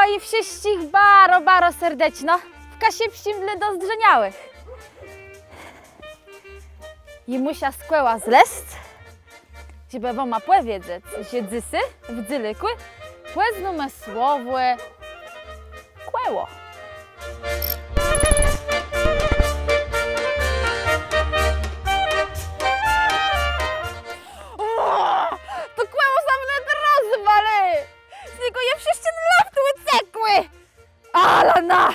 kłęła i wsieścich baro serdeczno, w kasiepścim dla dozdrzeniałych. I musia skłęła z lest, żeby woma płewiedzec, siedzysy w dzylykły, płeznume słowłe kłęło. To kłęło za mnie rozwale! Z niego je wszyscy laftły cekły! Ale na!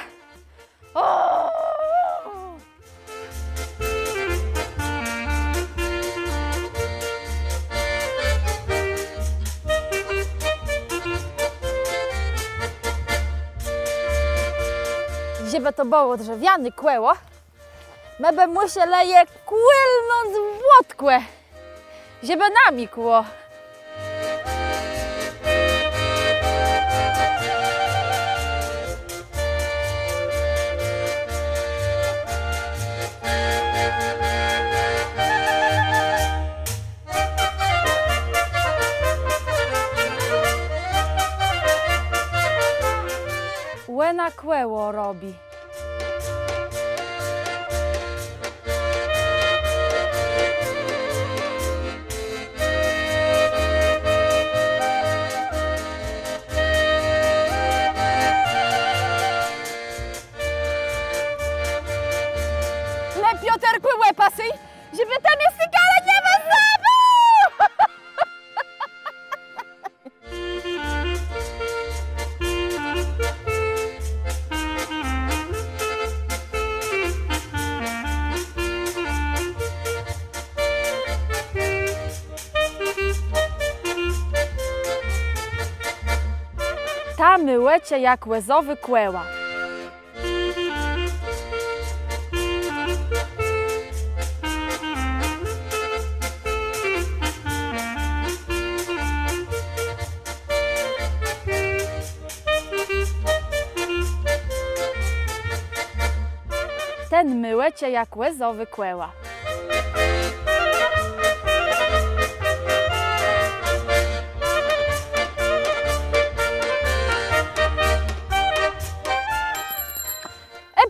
Żeby to było drzewiany kłęło, mebe musie leje kłylnąc włodkłe, żeby namikło. Łena kłęło robi. Le Piotrku łepasy, żeby tam jest ale nie ma zabył! Ta myłecie jak łezowy kłęła. Ten myłecie jak łezowy kłęła.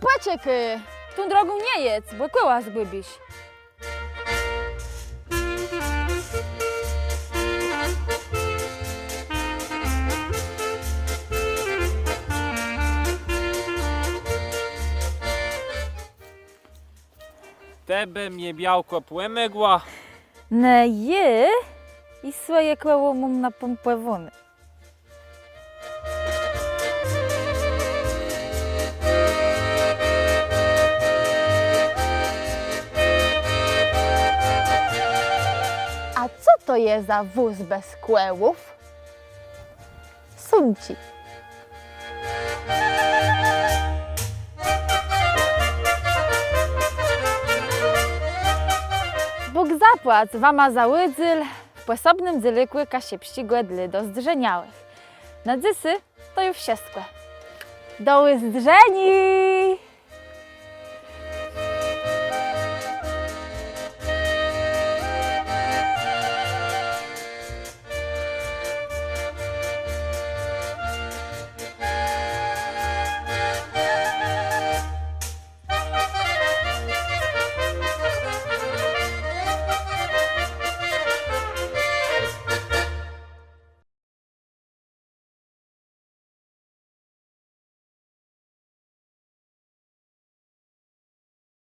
Płaciek, tą drogą nie jedz, bo kłęła zgubisz. Tebe mnie białko płemegła. Ne je i swoje kłęło mam na pompłewony. A co to jest za wóz bez kłęłów? Sunci. Bóg zapłać wama za łydzyl w posobnym dzylykły kasiepści głedly do zdrzeniałych. Na dzysy to już wszystko. Do łyzdrzeni!